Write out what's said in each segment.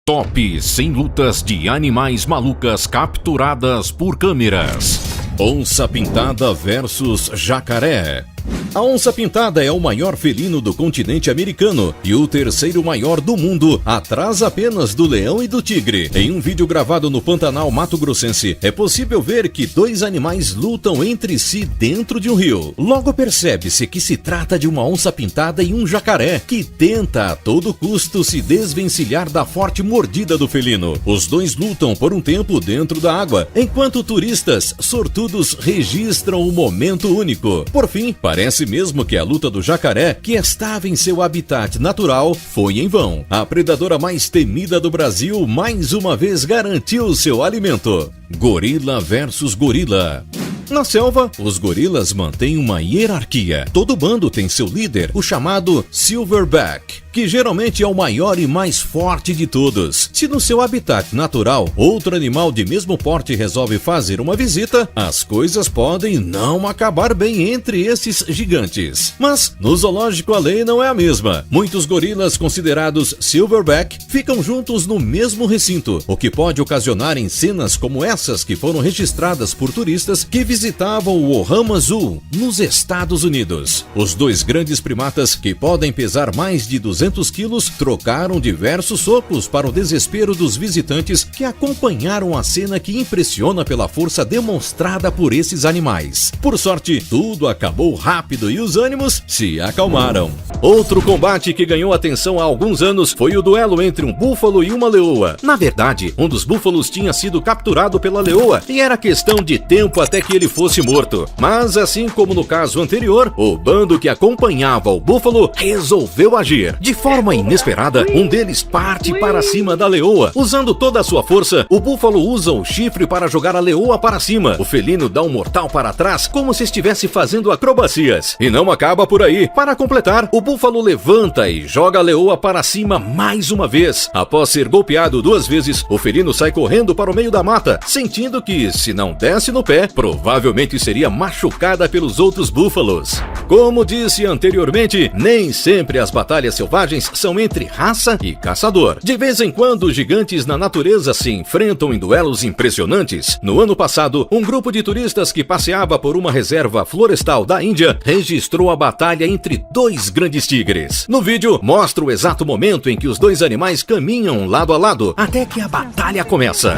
Top 100 lutas de animais malucas capturadas por câmeras. Onça-pintada versus jacaré. A onça-pintada é o maior felino do continente americano e o terceiro maior do mundo, atrás apenas do leão e do tigre. Em um vídeo gravado no Pantanal Mato Grossense, é possível ver que dois animais lutam entre si dentro de um rio. Logo percebe-se que se trata de uma onça-pintada e um jacaré, que tenta a todo custo se desvencilhar da forte mordida do felino. Os dois lutam por um tempo dentro da água, enquanto turistas sortudos registram um momento único. Por fim, parece mesmo que a luta do jacaré, que estava em seu habitat natural, foi em vão. A predadora mais temida do Brasil mais uma vez garantiu seu alimento. Gorila versus gorila. Na selva, os gorilas mantêm uma hierarquia. Todo bando tem seu líder, o chamado Silverback, que geralmente é o maior e mais forte de todos. Se no seu habitat natural, outro animal de mesmo porte resolve fazer uma visita, as coisas podem não acabar bem entre esses gigantes. Mas, no zoológico a lei não é a mesma. Muitos gorilas considerados Silverback ficam juntos no mesmo recinto, o que pode ocasionar em cenas como essas que foram registradas por turistas que visitavam o Ohama Zoo, nos Estados Unidos. Os dois grandes primatas, que podem pesar mais de 200 quilos, trocaram diversos socos para o desespero dos visitantes que acompanharam a cena que impressiona pela força demonstrada por esses animais. Por sorte, tudo acabou rápido e os ânimos se acalmaram. Outro combate que ganhou atenção há alguns anos foi o duelo entre um búfalo e uma leoa. Na verdade, um dos búfalos tinha sido capturado pela leoa e era questão de tempo até que ele fosse morto. Mas assim como no caso anterior, o bando que acompanhava o búfalo resolveu agir. De forma inesperada, um deles parte para cima da leoa. Usando toda a sua força, o búfalo usa o chifre para jogar a leoa para cima. O felino dá um mortal para trás, como se estivesse fazendo acrobacias. E não acaba por aí. Para completar, o búfalo levanta e joga a leoa para cima mais uma vez. Após ser golpeado 2 vezes, o felino sai correndo para o meio da mata, sentindo que, se não desse no pé, provavelmente seria machucada pelos outros búfalos. Como disse anteriormente, nem sempre as batalhas selvagens são entre raça e caçador. De vez em quando, gigantes na natureza se enfrentam em duelos impressionantes. No ano passado, um grupo de turistas que passeava por uma reserva florestal da Índia registrou a batalha entre 2 grandes tigres. No vídeo, mostra o exato momento em que os 2 animais caminham lado a lado, até que a batalha começa.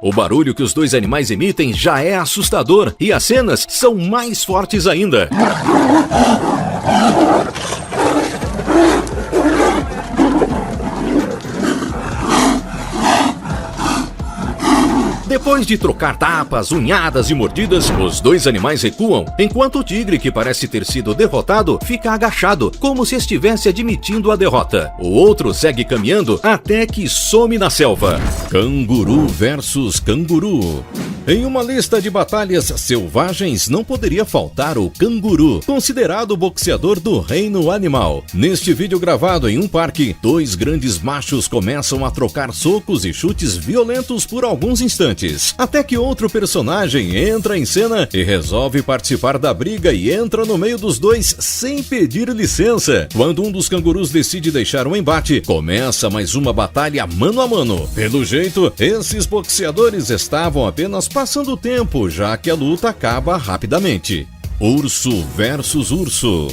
O barulho que os 2 animais emitem já é assustador e as cenas são mais fortes ainda. Depois de trocar tapas, unhadas e mordidas, os 2 animais recuam, enquanto o tigre, que parece ter sido derrotado, fica agachado, como se estivesse admitindo a derrota. O outro segue caminhando até que some na selva. Canguru versus canguru. Em uma lista de batalhas selvagens não poderia faltar o canguru, considerado o boxeador do reino animal. Neste vídeo gravado em um parque, 2 grandes machos começam a trocar socos e chutes violentos por alguns instantes, até que outro personagem entra em cena e resolve participar da briga e entra no meio dos 2 sem pedir licença. Quando um dos cangurus decide deixar o embate, começa mais uma batalha mano a mano. Pelo jeito, esses boxeadores estavam apenas passando o tempo, já que a luta acaba rapidamente. Urso versus urso.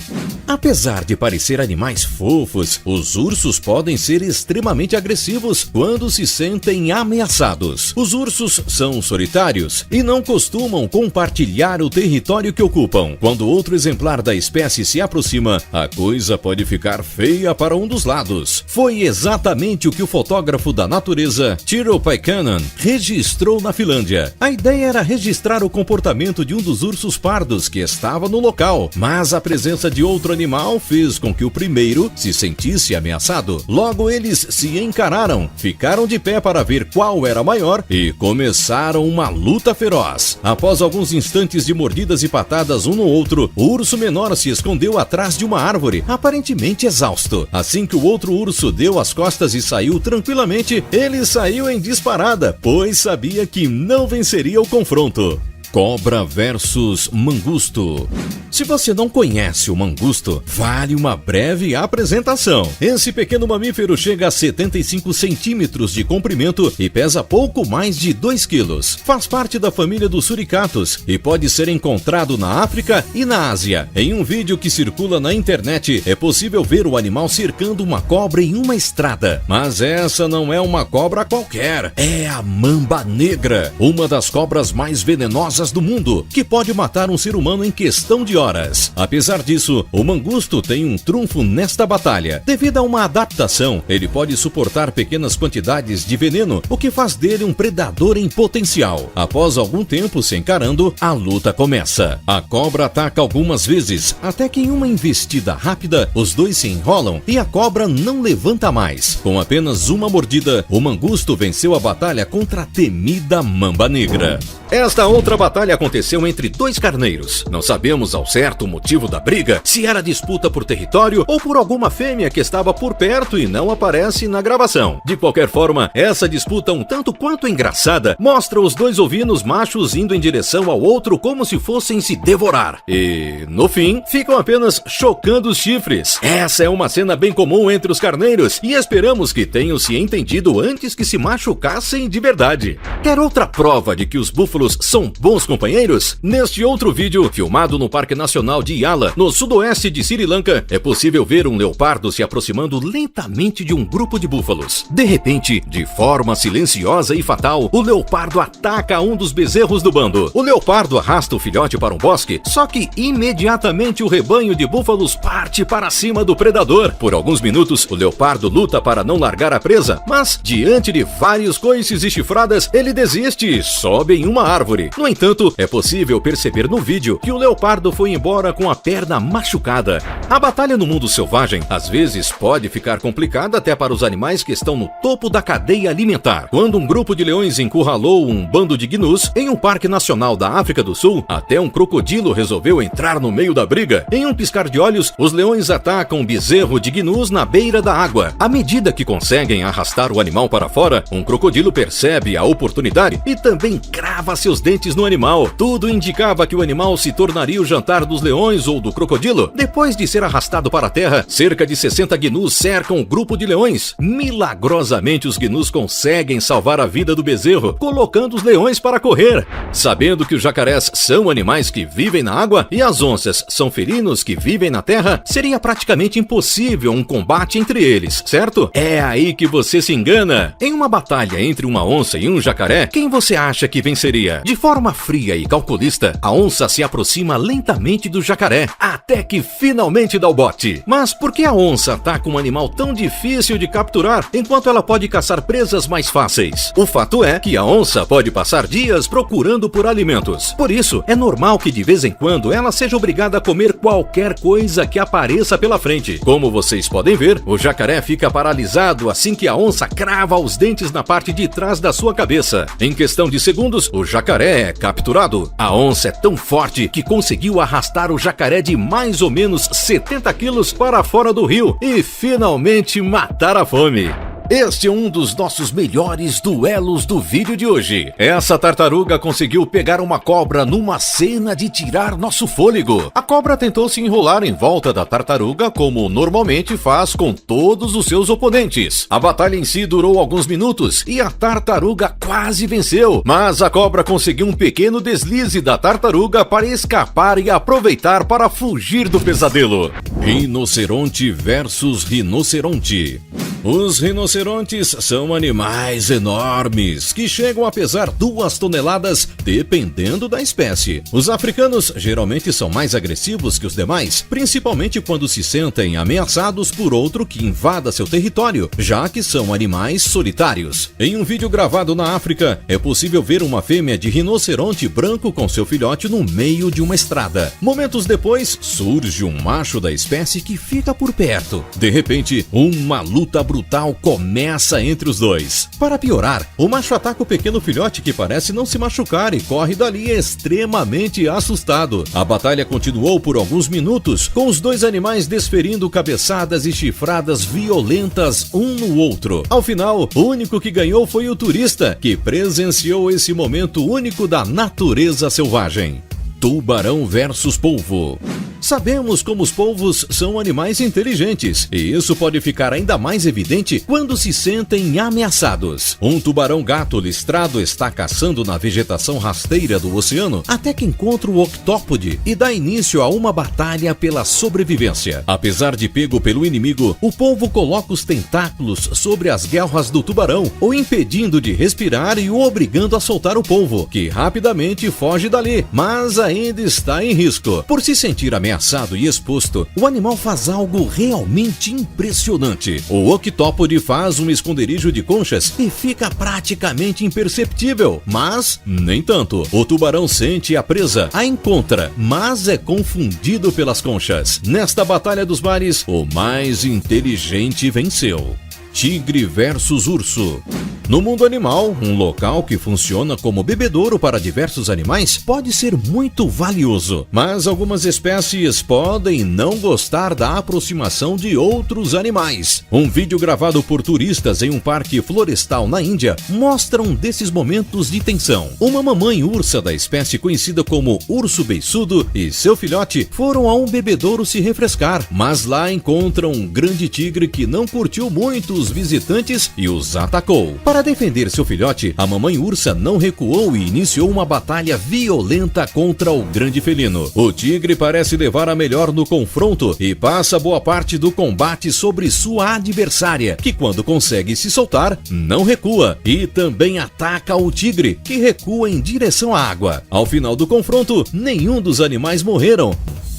Apesar de parecer animais fofos, os ursos podem ser extremamente agressivos quando se sentem ameaçados. Os ursos são solitários e não costumam compartilhar o território que ocupam. Quando outro exemplar da espécie se aproxima, a coisa pode ficar feia para um dos lados. Foi exatamente o que o fotógrafo da natureza, Tiro Paikkanen, registrou na Finlândia. A ideia era registrar o comportamento de um dos ursos pardos que estava no local, mas a presença de outro animal fez com que o primeiro se sentisse ameaçado. Logo eles se encararam, ficaram de pé para ver qual era maior e começaram uma luta feroz. Após alguns instantes de mordidas e patadas um no outro, o urso menor se escondeu atrás de uma árvore, aparentemente exausto. Assim que o outro urso deu as costas e saiu tranquilamente, ele saiu em disparada, pois sabia que não venceria o confronto. Cobra versus mangusto. Se você não conhece o mangusto, vale uma breve apresentação. Esse pequeno mamífero chega a 75 centímetros de comprimento e pesa pouco mais de 2 quilos. Faz parte da família dos suricatos e pode ser encontrado na África e na Ásia. Em um vídeo que circula na internet, é possível ver o animal cercando uma cobra em uma estrada. Mas essa não é uma cobra qualquer, é a mamba negra, uma das cobras mais venenosas do mundo, que pode matar um ser humano em questão de horas. Apesar disso, o mangusto tem um trunfo nesta batalha. Devido a uma adaptação, ele pode suportar pequenas quantidades de veneno, o que faz dele um predador em potencial. Após algum tempo se encarando, a luta começa. A cobra ataca algumas vezes, até que em uma investida rápida, os dois se enrolam e a cobra não levanta mais. Com apenas uma mordida, o mangusto venceu a batalha contra a temida mamba negra. Esta outra batalha aconteceu entre dois carneiros. Não sabemos ao certo o motivo da briga, se era disputa por território ou por alguma fêmea que estava por perto e não aparece na gravação. De qualquer forma, essa disputa um tanto quanto engraçada mostra os dois ovinos machos indo em direção ao outro como se fossem se devorar. E, no fim, ficam apenas chocando os chifres. Essa é uma cena bem comum entre os carneiros e esperamos que tenham se entendido antes que se machucassem de verdade. Quer outra prova de que os búfalos são bons companheiros? Neste outro vídeo, filmado no Parque Nacional de Yala, no sudoeste de Sri Lanka, é possível ver um leopardo se aproximando lentamente de um grupo de búfalos. De repente, de forma silenciosa e fatal, o leopardo ataca um dos bezerros do bando. O leopardo arrasta o filhote para um bosque, só que imediatamente o rebanho de búfalos parte para cima do predador. Por alguns minutos, o leopardo luta para não largar a presa, mas, diante de vários coices e chifradas, ele desiste e sobe em uma árvore. No entanto, é possível perceber no vídeo que o leopardo foi embora com a perna machucada. A batalha no mundo selvagem às vezes pode ficar complicada até para os animais que estão no topo da cadeia alimentar. Quando um grupo de leões encurralou um bando de gnus em um parque nacional da África do Sul, até um crocodilo resolveu entrar no meio da briga. Em um piscar de olhos, os leões atacam um bezerro de gnus na beira da água. À medida que conseguem arrastar o animal para fora, um crocodilo percebe a oportunidade e também crava seus dentes no animal. Tudo indicava que o animal se tornaria o jantar dos leões ou do crocodilo. Depois de ser arrastado para a terra, cerca de 60 gnus cercam o grupo de leões. Milagrosamente, os gnus conseguem salvar a vida do bezerro, colocando os leões para correr. Sabendo que os jacarés são animais que vivem na água e as onças são felinos que vivem na terra, seria praticamente impossível um combate entre eles, certo? É aí que você se engana. Em uma batalha entre uma onça e um jacaré, quem você acha que venceria? De forma fria e calculista, a onça se aproxima lentamente do jacaré, até que finalmente dá o bote. Mas por que a onça ataca um animal tão difícil de capturar, enquanto ela pode caçar presas mais fáceis? O fato é que a onça pode passar dias procurando por alimentos. Por isso, é normal que de vez em quando ela seja obrigada a comer qualquer coisa que apareça pela frente. Como vocês podem ver, o jacaré fica paralisado assim que a onça crava os dentes na parte de trás da sua cabeça. Em questão de segundos, o jacaré é capturado. A onça é tão forte que conseguiu arrastar o jacaré de mais ou menos 70 quilos para fora do rio e finalmente matar a fome. Este é um dos nossos melhores duelos do vídeo de hoje. Essa tartaruga conseguiu pegar uma cobra numa cena de tirar nosso fôlego. A cobra tentou se enrolar em volta da tartaruga como normalmente faz com todos os seus oponentes. A batalha em si durou alguns minutos e a tartaruga quase venceu, mas a cobra conseguiu um pequeno deslize da tartaruga para escapar e aproveitar para fugir do pesadelo. Rinoceronte versus rinoceronte. Os rinocerontes são animais enormes, que chegam a pesar 2 toneladas, dependendo da espécie. Os africanos geralmente são mais agressivos que os demais, principalmente quando se sentem ameaçados por outro que invada seu território, já que são animais solitários. Em um vídeo gravado na África, é possível ver uma fêmea de rinoceronte branco com seu filhote no meio de uma estrada. Momentos depois, surge um macho da espécie que fica por perto. De repente, uma luta brutal brutal começa entre os dois. Para piorar, o macho ataca o pequeno filhote que parece não se machucar e corre dali extremamente assustado. A batalha continuou por alguns minutos, com os dois animais desferindo cabeçadas e chifradas violentas um no outro. Ao final, o único que ganhou foi o turista, que presenciou esse momento único da natureza selvagem. Tubarão versus polvo. Sabemos como os polvos são animais inteligentes, e isso pode ficar ainda mais evidente quando se sentem ameaçados. Um tubarão-gato listrado está caçando na vegetação rasteira do oceano até que encontra o octópode e dá início a uma batalha pela sobrevivência. Apesar de pego pelo inimigo, o polvo coloca os tentáculos sobre as guelras do tubarão, o impedindo de respirar e o obrigando a soltar o polvo, que rapidamente foge dali, mas ainda está em risco. Por se sentir ameaçado e exposto, o animal faz algo realmente impressionante. O octópode faz um esconderijo de conchas e fica praticamente imperceptível, mas nem tanto. O tubarão sente a presa, a encontra, mas é confundido pelas conchas. Nesta batalha dos mares, o mais inteligente venceu. Tigre versus urso. No mundo animal, um local que funciona como bebedouro para diversos animais pode ser muito valioso, mas algumas espécies podem não gostar da aproximação de outros animais. Um vídeo gravado por turistas em um parque florestal na Índia mostra um desses momentos de tensão. Uma mamãe ursa da espécie conhecida como urso beiçudo e seu filhote foram a um bebedouro se refrescar, mas lá encontram um grande tigre que não curtiu muito os visitantes e os atacou. Para defender seu filhote, a mamãe ursa não recuou e iniciou uma batalha violenta contra o grande felino. O tigre parece levar a melhor no confronto e passa boa parte do combate sobre sua adversária, que quando consegue se soltar, não recua e também ataca o tigre, que recua em direção à água. Ao final do confronto, nenhum dos animais morreram.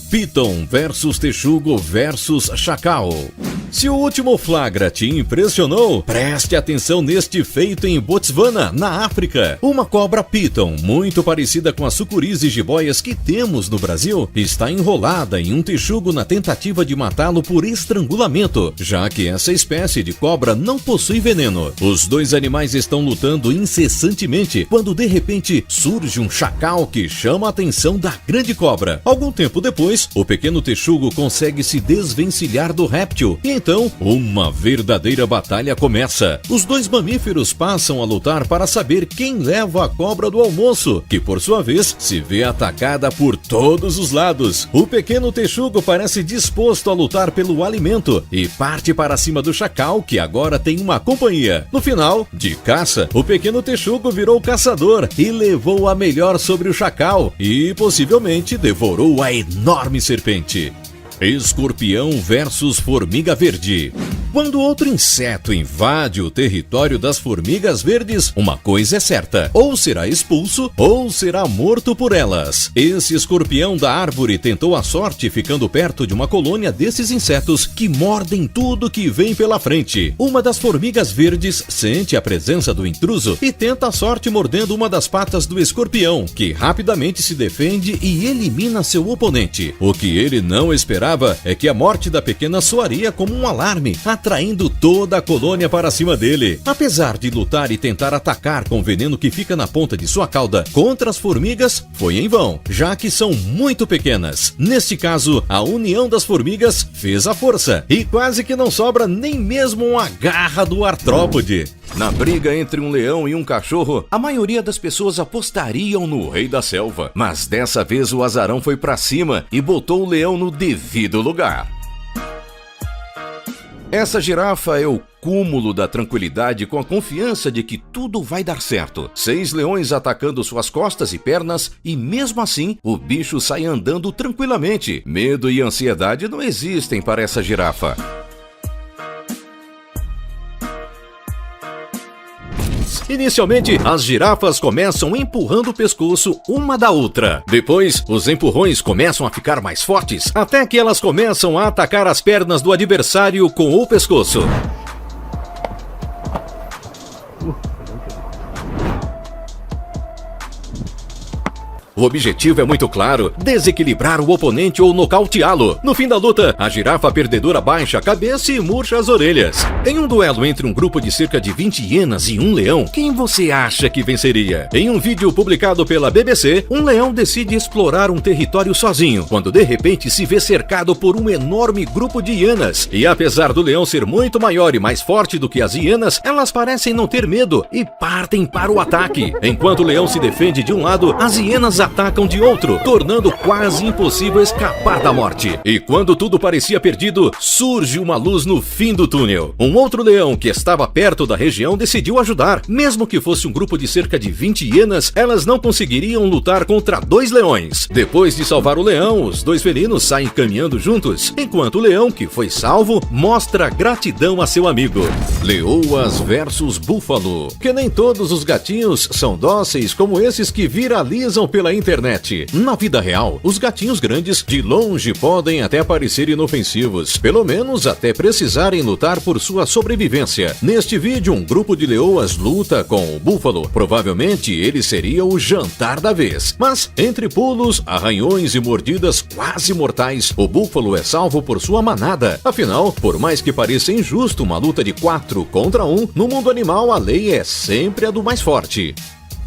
Piton versus texugo versus chacal. Se o último flagra te impressionou, preste atenção neste feito em Botswana, na África. Uma cobra piton, muito parecida com as sucuris e jiboias que temos no Brasil, está enrolada em um texugo na tentativa de matá-lo por estrangulamento, já que essa espécie de cobra não possui veneno. Os dois animais estão lutando incessantemente quando de repente surge um chacal que chama a atenção da grande cobra. Algum tempo depois, o pequeno texugo consegue se desvencilhar do réptil e então uma verdadeira batalha começa. Os dois mamíferos passam a lutar para saber quem leva a cobra do almoço, que por sua vez se vê atacada por todos os lados. O pequeno texugo parece disposto a lutar pelo alimento e parte para cima do chacal, que agora tem uma companhia. No final, de caça, o pequeno texugo virou caçador e levou a melhor sobre o chacal e possivelmente devorou a enorme serpente. Escorpião versus formiga verde. Quando outro inseto invade o território das formigas verdes, uma coisa é certa: ou será expulso ou será morto por elas. Esse escorpião da árvore tentou a sorte ficando perto de uma colônia desses insetos que mordem tudo que vem pela frente. Uma das formigas verdes sente a presença do intruso e tenta a sorte mordendo uma das patas do escorpião, que rapidamente se defende e elimina seu oponente. O que ele não esperava é que a morte da pequena soaria como um alarme, atraindo toda a colônia para cima dele. Apesar de lutar e tentar atacar com o veneno que fica na ponta de sua cauda contra as formigas, foi em vão, já que são muito pequenas. Neste caso, a união das formigas fez a força, e quase que não sobra nem mesmo uma garra do artrópode. Na briga entre um leão e um cachorro, a maioria das pessoas apostariam no rei da selva, mas dessa vez o azarão foi pra cima e botou o leão no devido lugar. Essa girafa é o cúmulo da tranquilidade com a confiança de que tudo vai dar certo. 6 leões atacando suas costas e pernas e mesmo assim o bicho sai andando tranquilamente. Medo e ansiedade não existem para essa girafa. Inicialmente, as girafas começam empurrando o pescoço uma da outra. Depois, os empurrões começam a ficar mais fortes, até que elas começam a atacar as pernas do adversário com o pescoço. O objetivo é muito claro: desequilibrar o oponente ou nocauteá-lo. No fim da luta, a girafa perdedora baixa a cabeça e murcha as orelhas. Em um duelo entre um grupo de cerca de 20 hienas e um leão, quem você acha que venceria? Em um vídeo publicado pela BBC, um leão decide explorar um território sozinho, quando de repente se vê cercado por um enorme grupo de hienas. E apesar do leão ser muito maior e mais forte do que as hienas, elas parecem não ter medo e partem para o ataque. Enquanto o leão se defende de um lado, as hienas atacam de outro, tornando quase impossível escapar da morte. E quando tudo parecia perdido, surge uma luz no fim do túnel. Um outro leão que estava perto da região decidiu ajudar. Mesmo que fosse um grupo de cerca de 20 hienas, elas não conseguiriam lutar contra 2 leões. Depois de salvar o leão, os 2 felinos saem caminhando juntos, enquanto o leão, que foi salvo, mostra gratidão a seu amigo. Leoas versus búfalo. Que nem todos os gatinhos são dóceis como esses que viralizam pela internet. Na vida real, os gatinhos grandes de longe podem até parecer inofensivos, pelo menos até precisarem lutar por sua sobrevivência. Neste vídeo, um grupo de leoas luta com o búfalo. Provavelmente ele seria o jantar da vez. Mas, entre pulos, arranhões e mordidas quase mortais, o búfalo é salvo por sua manada. Afinal, por mais que pareça injusto uma luta de 4 contra 1, no mundo animal a lei é sempre a do mais forte.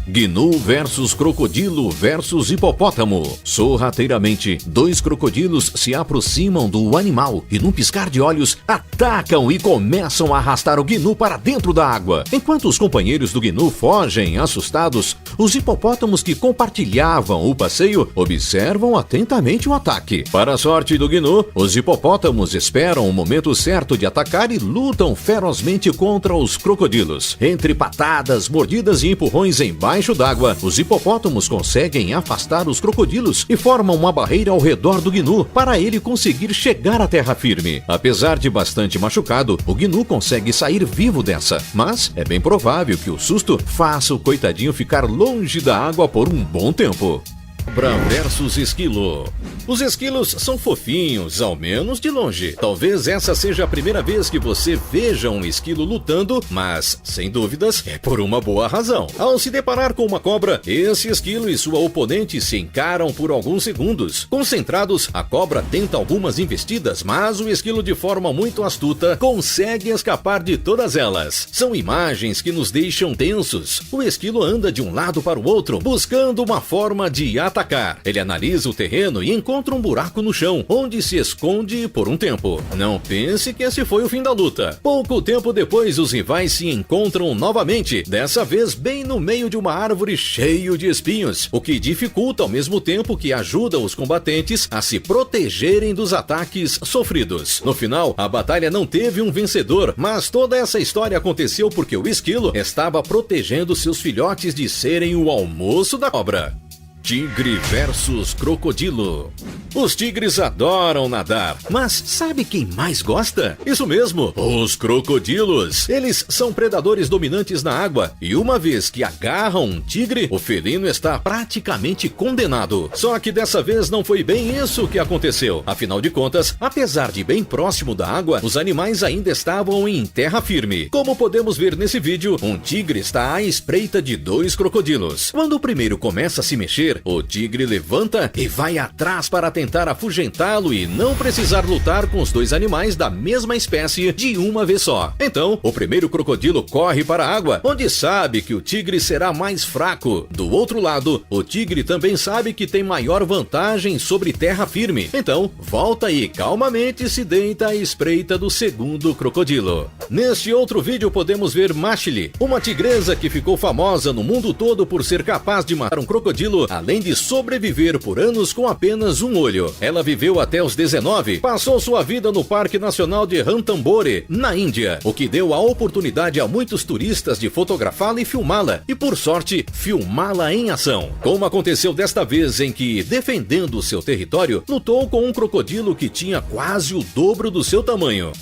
Gnu versus crocodilo versus hipopótamo. Sorrateiramente, 2 crocodilos se aproximam do animal e, num piscar de olhos, atacam e começam a arrastar o gnu para dentro da água. Enquanto os companheiros do gnu fogem assustados, os hipopótamos que compartilhavam o passeio observam atentamente o ataque. Para a sorte do gnu, os hipopótamos esperam o momento certo de atacar e lutam ferozmente contra os crocodilos. Entre patadas, mordidas e empurrões embaixo d'água, os hipopótamos conseguem afastar os crocodilos e formam uma barreira ao redor do gnu para ele conseguir chegar à terra firme. Apesar de bastante machucado, o gnu consegue sair vivo dessa, mas é bem provável que o susto faça o coitadinho ficar longe da água por um bom tempo. Cobra versus esquilo. Os esquilos são fofinhos, ao menos de longe. Talvez essa seja a primeira vez que você veja um esquilo lutando, mas, sem dúvidas, é por uma boa razão. Ao se deparar com uma cobra, esse esquilo e sua oponente se encaram por alguns segundos. Concentrados, a cobra tenta algumas investidas, mas o esquilo, de forma muito astuta, consegue escapar de todas elas. São imagens que nos deixam tensos. O esquilo anda de um lado para o outro, buscando uma forma de atacar. Ele analisa o terreno e encontra um buraco no chão, onde se esconde por um tempo. Não pense que esse foi o fim da luta. Pouco tempo depois, os rivais se encontram novamente, dessa vez bem no meio de uma árvore cheio de espinhos, o que dificulta ao mesmo tempo que ajuda os combatentes a se protegerem dos ataques sofridos. No final, a batalha não teve um vencedor, mas toda essa história aconteceu porque o esquilo estava protegendo seus filhotes de serem o almoço da cobra. Tigre versus crocodilo. Os tigres adoram nadar, mas sabe quem mais gosta? Isso mesmo, os crocodilos. Eles são predadores dominantes na água e uma vez que agarram um tigre, o felino está praticamente condenado. Só que dessa vez não foi bem isso que aconteceu. Afinal de contas, apesar de bem próximo da água, os animais ainda estavam em terra firme. Como podemos ver nesse vídeo, um tigre está à espreita de 2 crocodilos. Quando o primeiro começa a se mexer, o tigre levanta e vai atrás para tentar afugentá-lo e não precisar lutar com os 2 animais da mesma espécie de uma vez só. Então, o primeiro crocodilo corre para a água, onde sabe que o tigre será mais fraco. Do outro lado, o tigre também sabe que tem maior vantagem sobre terra firme. Então, volta e calmamente se deita à espreita do segundo crocodilo. Neste outro vídeo podemos ver Mashli, uma tigresa que ficou famosa no mundo todo por ser capaz de matar um crocodilo, além de sobreviver por anos com apenas um olho. Ela viveu até os 19, passou sua vida no Parque Nacional de Ranthambore, na Índia, o que deu a oportunidade a muitos turistas de fotografá-la e filmá-la, e por sorte, filmá-la em ação. Como aconteceu desta vez em que, defendendo seu território, lutou com um crocodilo que tinha quase o dobro do seu tamanho.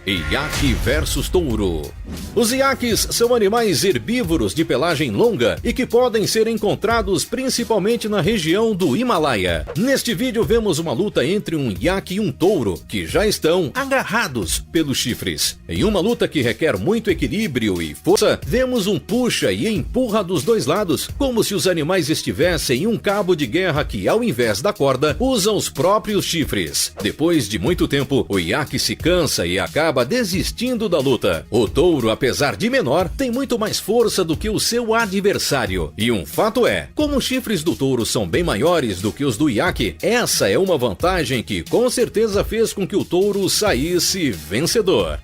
Iaque versus touro. Os iaques são animais herbívoros de pelagem longa e que podem ser encontrados principalmente na região do Himalaia. Neste vídeo vemos uma luta entre um iaque e um touro, que já estão agarrados pelos chifres. Em uma luta que requer muito equilíbrio e força, vemos um puxa e empurra dos dois lados, como se os animais estivessem em um cabo de guerra que, ao invés da corda, usam os próprios chifres. Depois de muito tempo, o iaque se cansa e acaba desistindo da luta. O touro, apesar de menor, tem muito mais força do que o seu adversário. E um fato é, como os chifres do touro são bem maiores do que os do iaque, essa é uma vantagem que com certeza fez com que o touro saísse vencedor.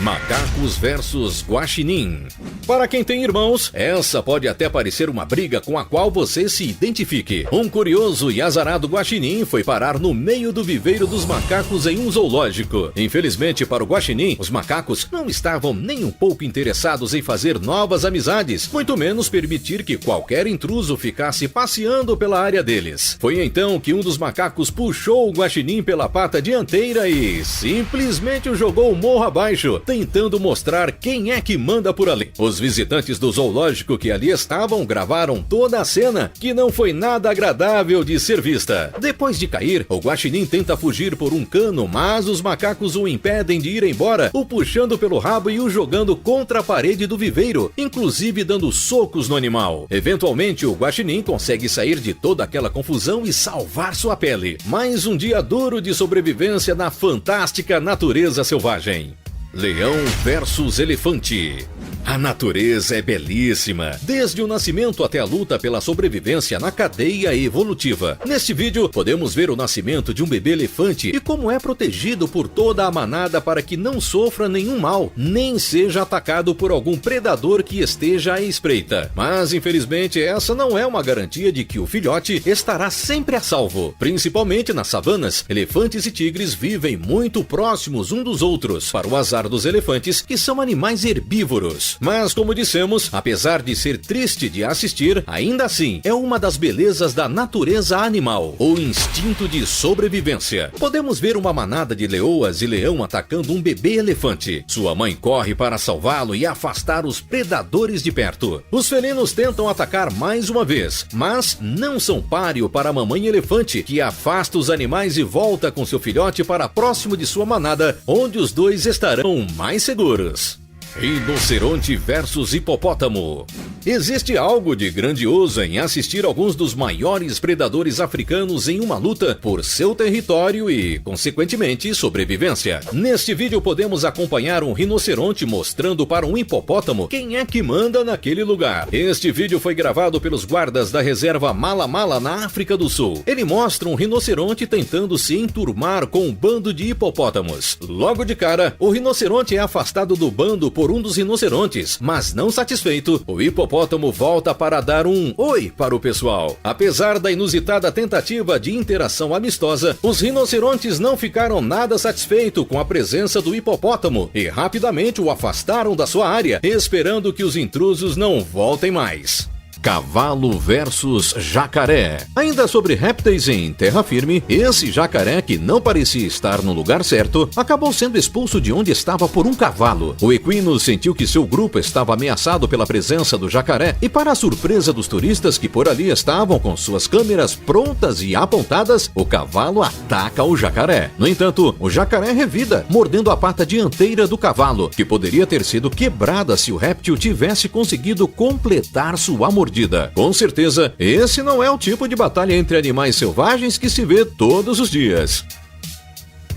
Macacos versus guaxinim. Para quem tem irmãos, essa pode até parecer uma briga com a qual você se identifique. Um curioso e azarado guaxinim foi parar no meio do viveiro dos macacos em um zoológico. Infelizmente para o guaxinim, os macacos não estavam nem um pouco interessados em fazer novas amizades, muito menos permitir que qualquer intruso ficasse passeando pela área deles. Foi então que um dos macacos puxou o guaxinim pela pata dianteira e simplesmente o jogou morro abaixo, tentando mostrar quem é que manda por ali. Os visitantes do zoológico que ali estavam gravaram toda a cena, que não foi nada agradável de ser vista. Depois de cair, o guaxinim tenta fugir por um cano, mas os macacos o impedem de ir embora, o puxando pelo rabo e o jogando contra a parede do viveiro, inclusive dando socos no animal. Eventualmente, o guaxinim consegue sair de toda aquela confusão e salvar sua pele. Mais um dia duro de sobrevivência na fantástica natureza selvagem. Leão versus elefante. A natureza é belíssima, desde o nascimento até a luta pela sobrevivência na cadeia evolutiva. Neste vídeo, podemos ver o nascimento de um bebê elefante e como é protegido por toda a manada para que não sofra nenhum mal, nem seja atacado por algum predador que esteja à espreita. Mas, infelizmente, essa não é uma garantia de que o filhote estará sempre a salvo. Principalmente nas savanas, elefantes e tigres vivem muito próximos uns dos outros, para o azar dos elefantes, que são animais herbívoros. Mas, como dissemos, apesar de ser triste de assistir, ainda assim é uma das belezas da natureza animal, o instinto de sobrevivência. Podemos ver uma manada de leoas e leão atacando um bebê elefante. Sua mãe corre para salvá-lo e afastar os predadores de perto. Os felinos tentam atacar mais uma vez, mas não são páreo para a mamãe elefante, que afasta os animais e volta com seu filhote para próximo de sua manada, onde os dois estarão mais seguros. Rinoceronte versus hipopótamo. Existe algo de grandioso em assistir alguns dos maiores predadores africanos em uma luta por seu território e, consequentemente, sobrevivência. Neste vídeo podemos acompanhar um rinoceronte mostrando para um hipopótamo quem é que manda naquele lugar. Este vídeo foi gravado pelos guardas da reserva Mala Mala na África do Sul. Ele mostra um rinoceronte tentando se enturmar com um bando de hipopótamos. Logo de cara, o rinoceronte é afastado do bando por um dos rinocerontes, mas não satisfeito, o hipopótamo volta para dar um oi para o pessoal. Apesar da inusitada tentativa de interação amistosa, os rinocerontes não ficaram nada satisfeitos com a presença do hipopótamo e rapidamente o afastaram da sua área, esperando que os intrusos não voltem mais. Cavalo versus jacaré. Ainda sobre répteis em terra firme, esse jacaré, que não parecia estar no lugar certo, acabou sendo expulso de onde estava por um cavalo. O equino sentiu que seu grupo estava ameaçado pela presença do jacaré e, para a surpresa dos turistas que por ali estavam com suas câmeras prontas e apontadas, o cavalo ataca o jacaré. No entanto, o jacaré revida, mordendo a pata dianteira do cavalo, que poderia ter sido quebrada se o réptil tivesse conseguido completar sua mordida. Com certeza, esse não é o tipo de batalha entre animais selvagens que se vê todos os dias.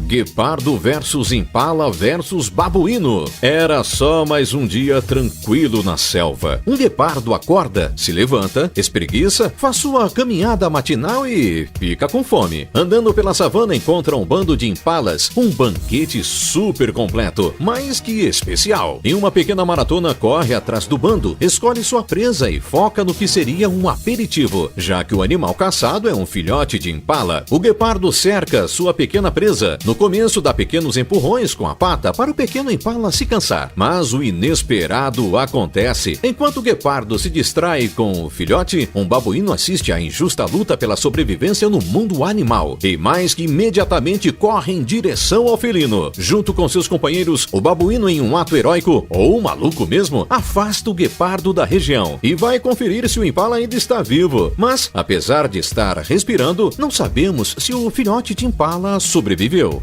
Guepardo versus impala versus babuíno. Era só mais um dia tranquilo na selva. Um guepardo acorda, se levanta, espreguiça, faz sua caminhada matinal e fica com fome. Andando pela savana encontra um bando de impalas, um banquete super completo, mas que especial. Em uma pequena maratona corre atrás do bando, escolhe sua presa e foca no que seria um aperitivo, já que o animal caçado é um filhote de impala. O guepardo cerca sua pequena presa. No começo dá pequenos empurrões com a pata para o pequeno impala se cansar, mas o inesperado acontece. Enquanto o guepardo se distrai com o filhote, um babuíno assiste à injusta luta pela sobrevivência no mundo animal e mais que imediatamente corre em direção ao felino. Junto com seus companheiros, o babuíno, em um ato heróico, ou maluco mesmo, afasta o guepardo da região e vai conferir se o impala ainda está vivo. Mas, apesar de estar respirando, não sabemos se o filhote de impala sobreviveu.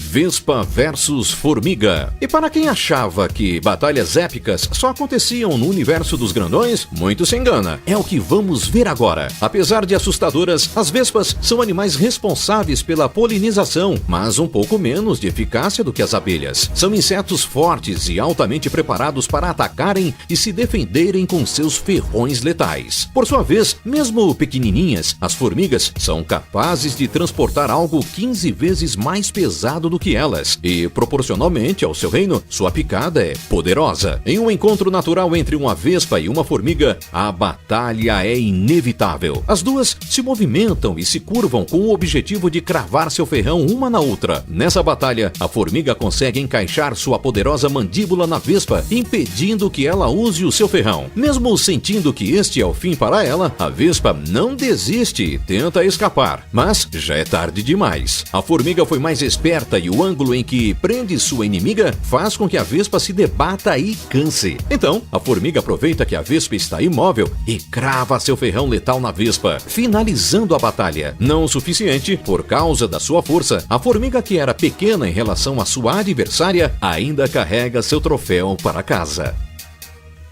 Vespa versus formiga. E para quem achava que batalhas épicas só aconteciam no universo dos grandões, muito se engana. É o que vamos ver agora. Apesar de assustadoras, as vespas são animais responsáveis pela polinização, mas um pouco menos de eficácia do que as abelhas. São insetos fortes e altamente preparados para atacarem e se defenderem com seus ferrões letais. Por sua vez, mesmo pequenininhas, as formigas são capazes de transportar algo 15 vezes mais pesado do que elas, e proporcionalmente ao seu reino, sua picada é poderosa. Em um encontro natural entre uma vespa e uma formiga, a batalha é inevitável. As duas se movimentam e se curvam com o objetivo de cravar seu ferrão uma na outra. Nessa batalha, a formiga consegue encaixar sua poderosa mandíbula na vespa, impedindo que ela use o seu ferrão. Mesmo sentindo que este é o fim para ela, a vespa não desiste e tenta escapar. Mas já é tarde demais. A formiga foi mais esperta e o ângulo em que prende sua inimiga faz com que a vespa se debata e canse. Então, a formiga aproveita que a vespa está imóvel e crava seu ferrão letal na vespa, finalizando a batalha. Não o suficiente, por causa da sua força, a formiga, que era pequena em relação à sua adversária, ainda carrega seu troféu para casa.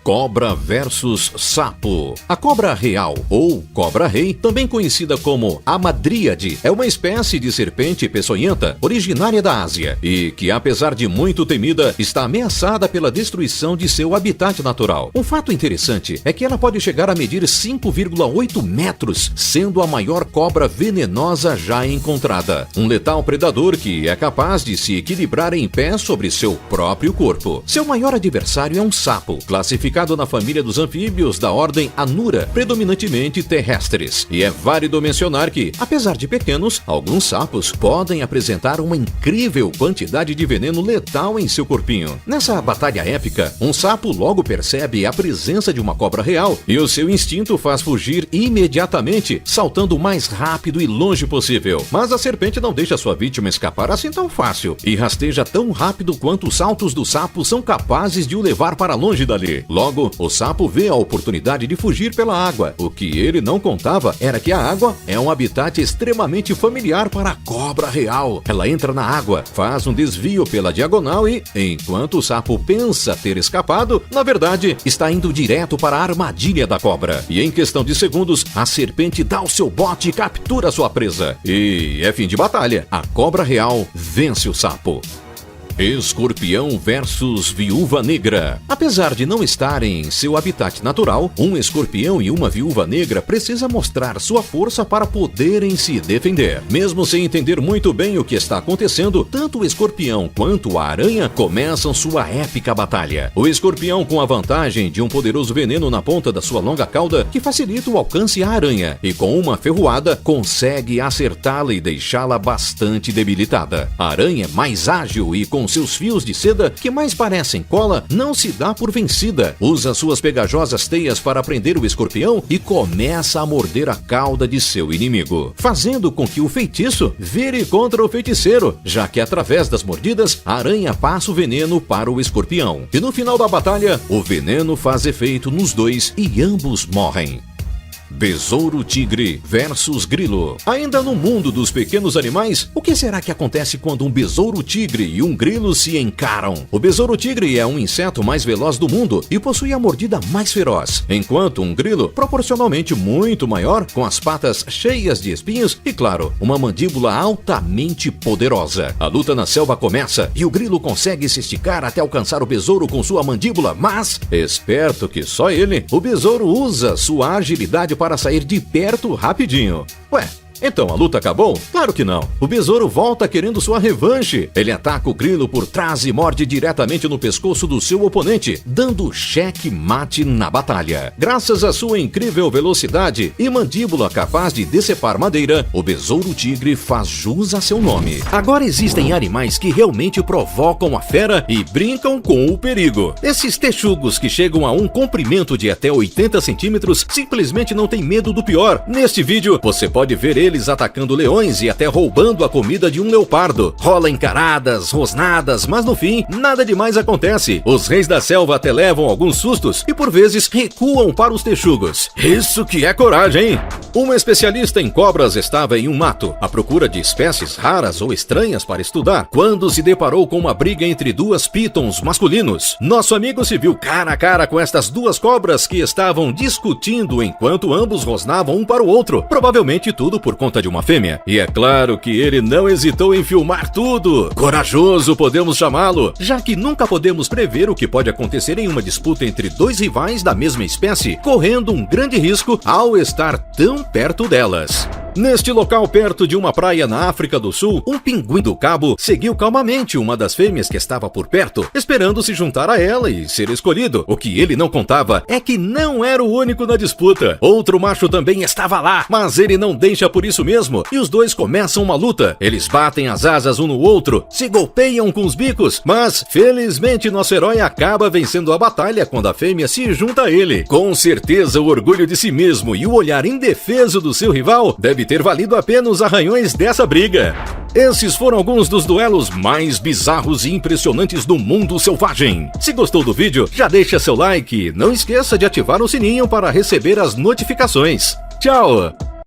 Cobra versus sapo. A cobra real, ou cobra-rei, também conhecida como hamadríade, é uma espécie de serpente peçonhenta originária da Ásia e que, apesar de muito temida, está ameaçada pela destruição de seu habitat natural. Um fato interessante é que ela pode chegar a medir 5,8 metros, sendo a maior cobra venenosa já encontrada. Um letal predador que é capaz de se equilibrar em pé sobre seu próprio corpo. Seu maior adversário é um sapo, classificado na família dos anfíbios da ordem Anura, predominantemente terrestres. E é válido mencionar que, apesar de pequenos, alguns sapos podem apresentar uma incrível quantidade de veneno letal em seu corpinho. Nessa batalha épica, um sapo logo percebe a presença de uma cobra real e o seu instinto faz fugir imediatamente, saltando o mais rápido e longe possível. Mas a serpente não deixa sua vítima escapar assim tão fácil e rasteja tão rápido quanto os saltos do sapo são capazes de o levar para longe dali. Logo, o sapo vê a oportunidade de fugir pela água. O que ele não contava era que a água é um habitat extremamente familiar para a cobra real. Ela entra na água, faz um desvio pela diagonal e, enquanto o sapo pensa ter escapado, na verdade, está indo direto para a armadilha da cobra. E em questão de segundos, a serpente dá o seu bote e captura sua presa. E é fim de batalha. A cobra real vence o sapo. Escorpião versus viúva negra. Apesar de não estarem em seu habitat natural, um escorpião e uma viúva negra precisam mostrar sua força para poderem se defender. Mesmo sem entender muito bem o que está acontecendo, tanto o escorpião quanto a aranha começam sua épica batalha. O escorpião, com a vantagem de um poderoso veneno na ponta da sua longa cauda, que facilita o alcance à aranha, e com uma ferroada consegue acertá-la e deixá-la bastante debilitada. A aranha é mais ágil e com seus fios de seda, que mais parecem cola, não se dá por vencida. Usa suas pegajosas teias para prender o escorpião e começa a morder a cauda de seu inimigo, fazendo com que o feitiço vire contra o feiticeiro, já que através das mordidas, a aranha passa o veneno para o escorpião. E no final da batalha, o veneno faz efeito nos dois e ambos morrem. Besouro tigre versus grilo. Ainda no mundo dos pequenos animais, o que será que acontece quando um besouro tigre e um grilo se encaram? O besouro tigre é um inseto mais veloz do mundo e possui a mordida mais feroz, enquanto um grilo, proporcionalmente muito maior, com as patas cheias de espinhos e, claro, uma mandíbula altamente poderosa. A luta na selva começa e o grilo consegue se esticar até alcançar o besouro com sua mandíbula, mas, esperto que só ele, o besouro usa sua agilidade para sair de perto rapidinho. Ué, Então a luta acabou? Claro que não. O besouro volta querendo sua revanche. Ele ataca o grilo por trás e morde diretamente no pescoço do seu oponente, dando cheque-mate na batalha. Graças à sua incrível velocidade e mandíbula capaz de decepar madeira, o besouro tigre faz jus a seu nome. Agora existem animais que realmente provocam a fera e brincam com o perigo. Esses texugos que chegam a um comprimento de até 80 centímetros simplesmente não têm medo do pior. Neste vídeo, você pode ver eles atacando leões e até roubando a comida de um leopardo. Rola encaradas, rosnadas, mas no fim, nada demais acontece. Os reis da selva até levam alguns sustos e por vezes recuam para os texugos. Isso que é coragem, hein? Uma especialista em cobras estava em um mato, à procura de espécies raras ou estranhas para estudar, quando se deparou com uma briga entre duas pitons masculinos. Nosso amigo se viu cara a cara com estas duas cobras que estavam discutindo enquanto ambos rosnavam um para o outro, provavelmente tudo por conta de uma fêmea. E é claro que ele não hesitou em filmar tudo. Corajoso, podemos chamá-lo, já que nunca podemos prever o que pode acontecer em uma disputa entre dois rivais da mesma espécie, correndo um grande risco ao estar tão perto delas. Neste local perto de uma praia na África do Sul, um pinguim do cabo seguiu calmamente uma das fêmeas que estava por perto, esperando se juntar a ela e ser escolhido. O que ele não contava é que não era o único na disputa. Outro macho também estava lá, mas ele não deixa por isso mesmo, e os dois começam uma luta. Eles batem as asas um no outro, se golpeiam com os bicos, mas felizmente nosso herói acaba vencendo a batalha quando a fêmea se junta a ele. Com certeza o orgulho de si mesmo e o olhar indefeso do seu rival deve ter valido a pena os arranhões dessa briga. Esses foram alguns dos duelos mais bizarros e impressionantes do mundo selvagem. Se gostou do vídeo, já deixa seu like e não esqueça de ativar o sininho para receber as notificações. Tchau!